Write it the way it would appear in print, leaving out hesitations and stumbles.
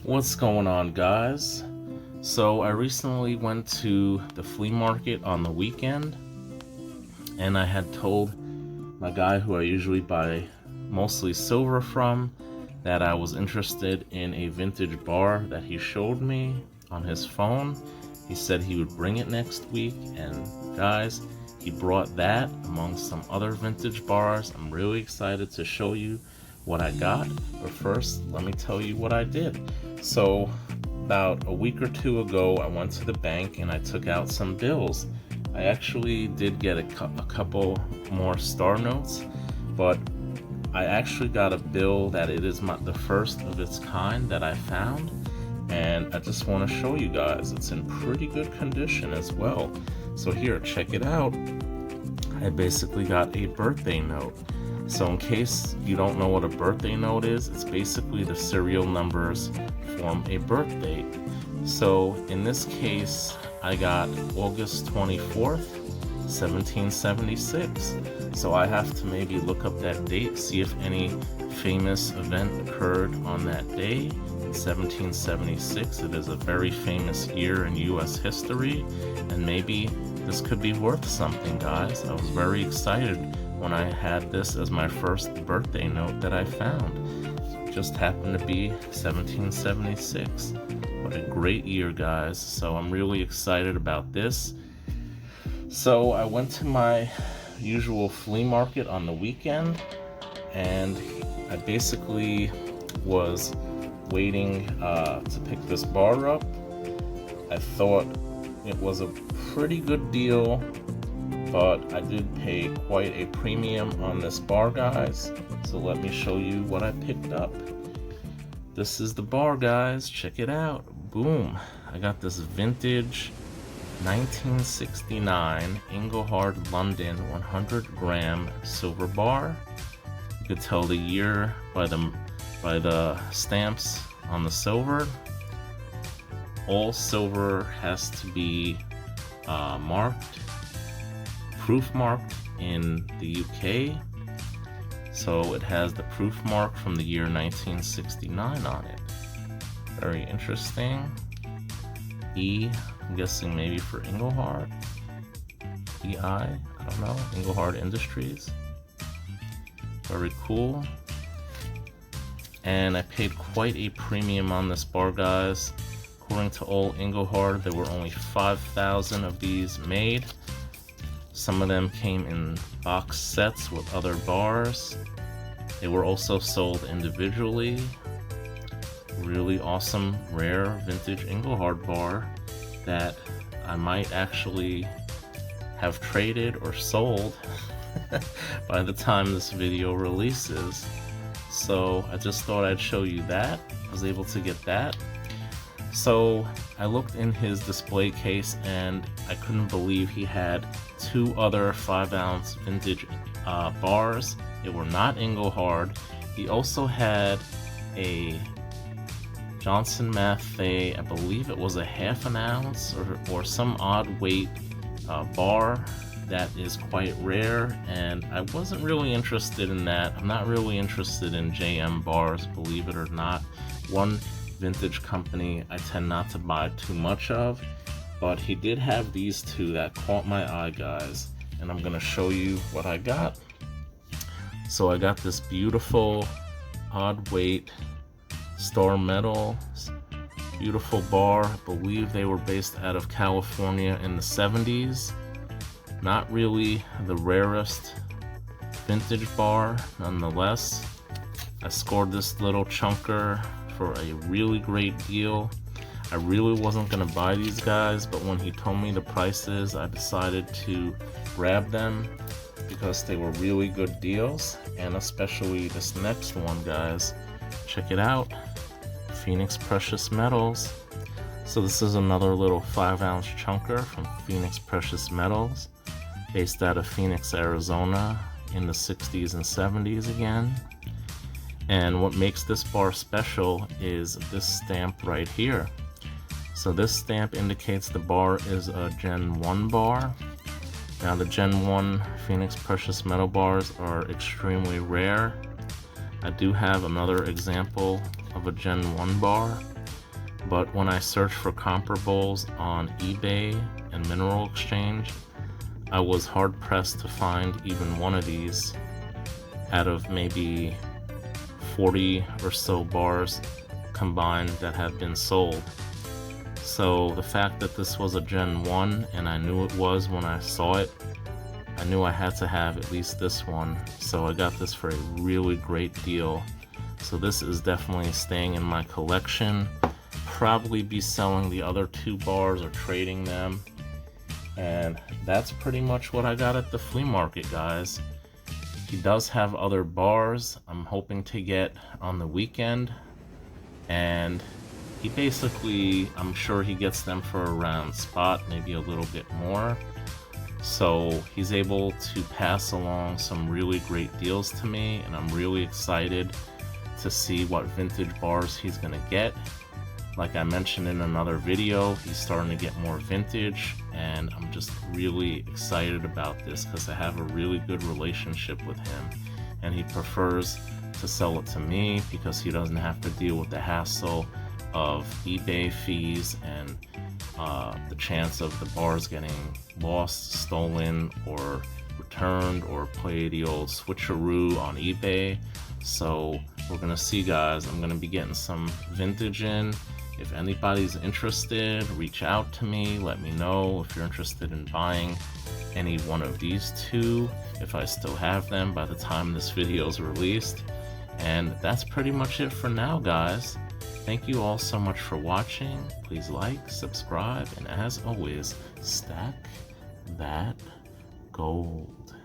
What's going on, guys? So I recently went to the flea market on the weekend, and I had told my guy who I usually buy mostly silver from that I was interested in a vintage bar that he showed me on his phone. He said he would bring it next week, and guys, he brought that among some other vintage bars. I'm really excited to show you what I got, but first let me tell you what I did. So about a week or two ago, I went to the bank and I took out some bills. I actually did get a couple more star notes, but I actually got a bill that it is the first of its kind that I found, and I just want to show you guys. It's in pretty good condition as well. So here, check it out. I basically got a birthday note. So in case you don't know what a birthday note is, it's basically the serial numbers form a birth date. So in this case, I got August 24th, 1776. So I have to maybe look up that date, see if any famous event occurred on that day. In 1776, it is a very famous year in US history, and maybe this could be worth something, guys. I was very excited when I had this as my first birthday note that I found. It just happened to be 1776. What a great year, guys. So I'm really excited about this. So I went to my usual flea market on the weekend, and I basically was waiting to pick this bar up. I thought it was a pretty good deal, but I did pay quite a premium on this bar, guys. So let me show you what I picked up. This is the bar, guys. Check it out. Boom. I got this vintage 1969 Engelhard London 100 gram silver bar. You could tell the year by the stamps on the silver. All silver has to be proof marked in the UK. So it has the proof mark from the year 1969 on it. Very interesting. E, I'm guessing maybe for Engelhard. EI, I don't know, Engelhard Industries. Very cool. And I paid quite a premium on this bar, guys. According to old Engelhard, there were only 5,000 of these made. Some of them came in box sets with other bars. They were also sold individually. Really awesome, rare, vintage Engelhard bar that I might actually have traded or sold by the time this video releases. So I just thought I'd show you that. I was able to get that. So I looked in his display case and I couldn't believe he had two other 5-ounce vintage bars. They were not Engelhard. He also had a Johnson Matthey, I believe it was a half an ounce or some odd weight bar that is quite rare, and I wasn't really interested in that. I'm not really interested in JM bars, believe it or not. One vintage company I tend not to buy too much of, but he did have these two that caught my eye, guys, and I'm gonna show you what I got. So I got this beautiful odd weight Star Metal, beautiful bar. I believe they were based out of California in the 70s. Not really the rarest vintage bar, nonetheless. I scored this little chunker for a really great deal. I really wasn't gonna buy these, guys, but when he told me the prices, I decided to grab them because they were really good deals, and especially this next one, guys. Check it out. Phoenix Precious Metals. So this is another little 5-ounce chunker from Phoenix Precious Metals, based out of Phoenix, Arizona in the 60s and 70s again. And what makes this bar special is this stamp right here. So this stamp indicates the bar is a Gen 1 bar. Now the Gen 1 Phoenix Precious Metal bars are extremely rare. I do have another example of a Gen 1 bar, But when I searched for comparables on eBay and Mineral Exchange, I was hard pressed to find even one of these out of maybe 40 or so bars combined that have been sold. So the fact that this was a Gen 1, and I knew it was when I saw it, I knew I had to have at least this one. So I got this for a really great deal. So this is definitely staying in my collection. Probably be selling the other 2 bars or trading them. And that's pretty much what I got at the flea market, guys. He does have other bars I'm hoping to get on the weekend, and he basically, I'm sure he gets them for around spot, maybe a little bit more. So he's able to pass along some really great deals to me, and I'm really excited to see what vintage bars he's gonna get. Like I mentioned in another video, he's starting to get more vintage, and I'm just really excited about this because I have a really good relationship with him, and he prefers to sell it to me because he doesn't have to deal with the hassle of eBay fees and the chance of the bars getting lost, stolen, or returned, or play the old switcheroo on eBay. So we're gonna see, guys. I'm gonna be getting some vintage in. If anybody's interested, reach out to me. Let me know if you're interested in buying any one of these 2, if I still have them by the time this video is released. And that's pretty much it for now, guys. Thank you all so much for watching. Please like, subscribe, and as always, stack that gold.